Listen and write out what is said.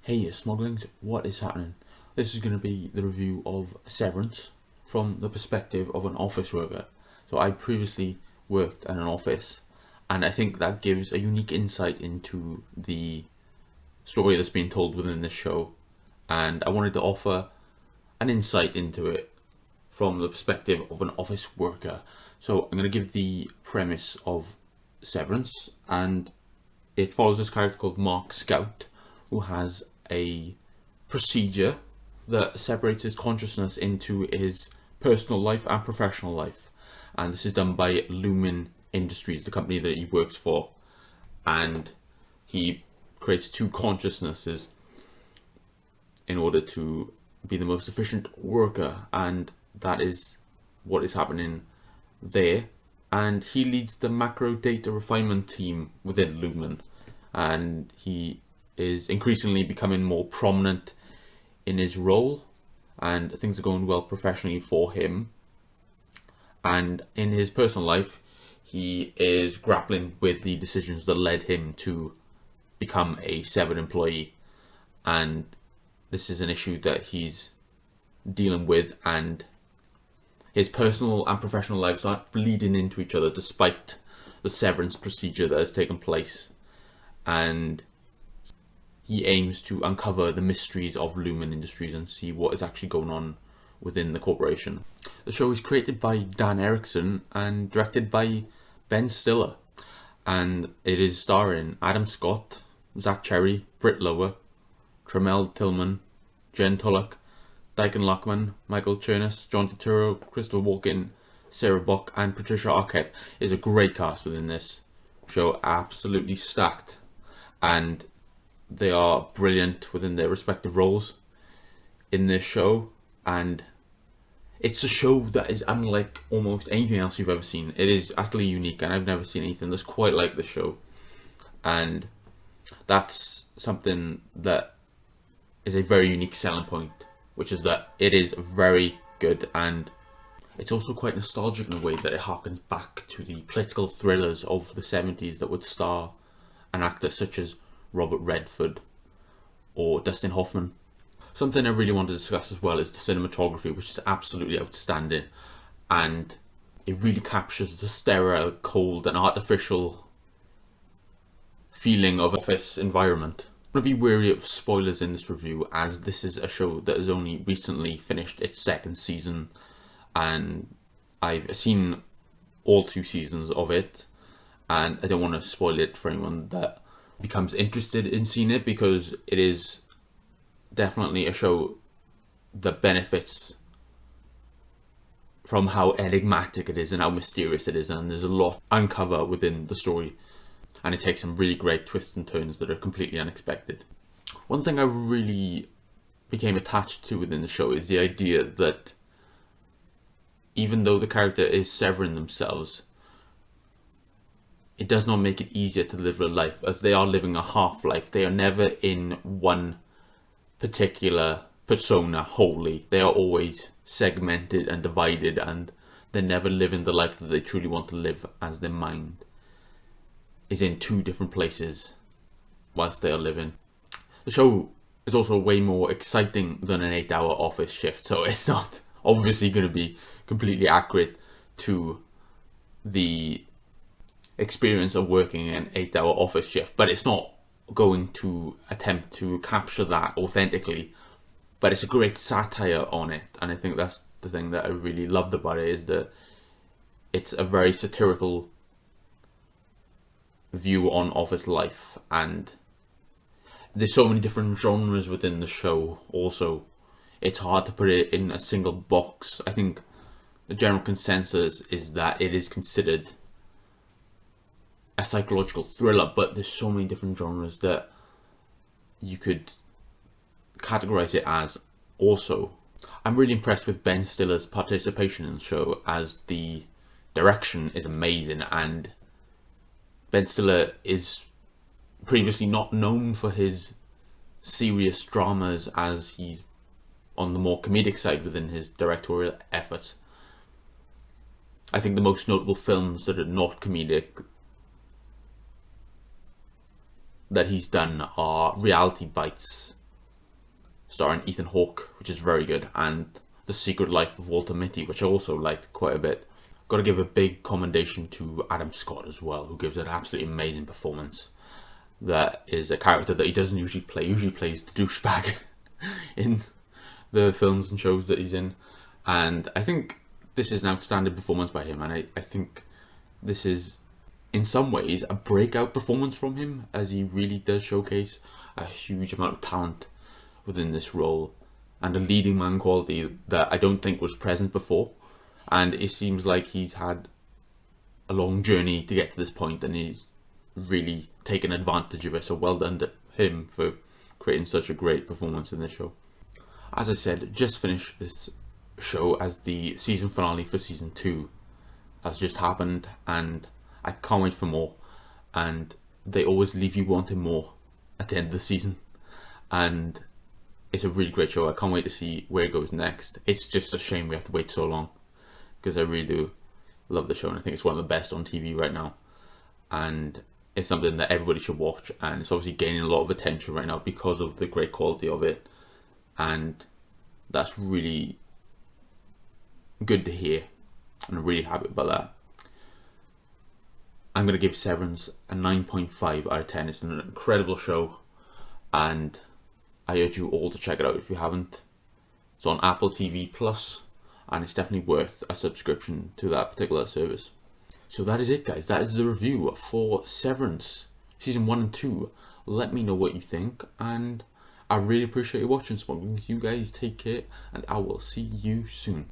Hey Smauglings, what is happening? This is going to be the review of Severance from the perspective of an office worker. So I previously worked in an office, and I think that gives a unique insight into the story that's being told within this show, and I wanted to offer an insight into it from the perspective of an office worker. So I'm going to give the premise of Severance, and it follows this character called Mark Scout, who has a procedure that separates his consciousness into his personal life and professional life. And this is done by Lachman Industries, the company that he works for. And he creates two consciousnesses in order to be the most efficient worker. And that is what is happening there. And he leads the macro data refinement team within Lachman. And he is increasingly becoming more prominent in his role, and things are going well professionally for him. And in his personal life, he is grappling with the decisions that led him to become a Severed employee, and this is an issue that he's dealing with, and his personal and professional lives aren't bleeding into each other despite the severance procedure that has taken place. And he aims to uncover the mysteries of Lachman Industries and see what is actually going on within the corporation. The show is created by Dan Erickson and directed by Ben Stiller, and it is starring Adam Scott, Zach Cherry, Britt, Tramell, Tillman, Tullock, Dichen, Lachman, Michael Chernus, John Turturro, Christopher Walken, Sarah Bock, and Patricia Arquette. Is a great cast within this show, absolutely stacked, and they are brilliant within their respective roles in this show. And it's a show that is unlike almost anything else you've ever seen. It is utterly unique, and I've never seen anything that's quite like the show. And that's something that is a very unique selling point, which is that it is very good, and it's also quite nostalgic in a way that it harkens back to the political thrillers of the 70s that would star an actor such as Robert Redford or Dustin Hoffman. Something I really want to discuss as well is the cinematography, which is absolutely outstanding, and it really captures the sterile, cold and artificial feeling of office environment. I'm going to be wary of spoilers in this review, as this is a show that has only recently finished its second season, and I've seen all two seasons of it, and I don't want to spoil it for anyone that becomes interested in seeing it, because it is definitely a show that benefits from how enigmatic it is and how mysterious it is, and there's a lot to uncover within the story, and it takes some really great twists and turns that are completely unexpected. One thing I really became attached to within the show is the idea that even though the character is severing themselves, it does not make it easier to live a life, as they are living a half-life. They are never in one particular persona wholly. They are always segmented and divided, and they're never living the life that they truly want to live, as their mind is in two different places whilst they are living. The show is also way more exciting than an 8-hour office shift, so it's not obviously going to be completely accurate to the experience of working an 8-hour office shift, but it's not going to attempt to capture that authentically, but it's a great satire on it. And I think that's the thing that I really loved about it, is that it's a very satirical view on office life, and there's so many different genres within the show. Also, it's hard to put it in a single box. I think the general consensus is that it is considered a psychological thriller, but there's so many different genres that you could categorize it as. Also, I'm really impressed with Ben Stiller's participation in the show, as the direction is amazing, and Ben Stiller is previously not known for his serious dramas, as he's on the more comedic side within his directorial efforts. I think the most notable films that are not comedic that he's done are Reality Bites starring Ethan Hawke, which is very good, and The Secret Life of Walter Mitty, which I also liked quite a bit. Got to give a big commendation to Adam Scott as well, who gives an absolutely amazing performance. That is a character that he doesn't usually play. He usually plays the douchebag in the films and shows that he's in. And I think this is an outstanding performance by him. And I think this is, in some ways, a breakout performance from him, as he really does showcase a huge amount of talent within this role. And a leading man quality that I don't think was present before. And it seems like he's had a long journey to get to this point, and he's really taken advantage of it. So well done to him for creating such a great performance in this show. As I said, just finished this show as the season finale for season 2 has just happened, and I can't wait for more. And they always leave you wanting more at the end of the season, and it's a really great show. I can't wait to see where it goes next. It's just a shame we have to wait so long, because I really do love the show, and I think it's one of the best on TV right now. And it's something that everybody should watch, and it's obviously gaining a lot of attention right now because of the great quality of it, and that's really good to hear, and I'm really happy about that. I'm going to give Severance a 9.5 out of 10. It's an incredible show, and I urge you all to check it out if you haven't. It's on Apple TV Plus, and it's definitely worth a subscription to that particular service. So that is it, guys. That is the review for Severance season 1 and 2. Let me know what you think, and I really appreciate you watching, Smauglings. You guys take care, and I will see you soon.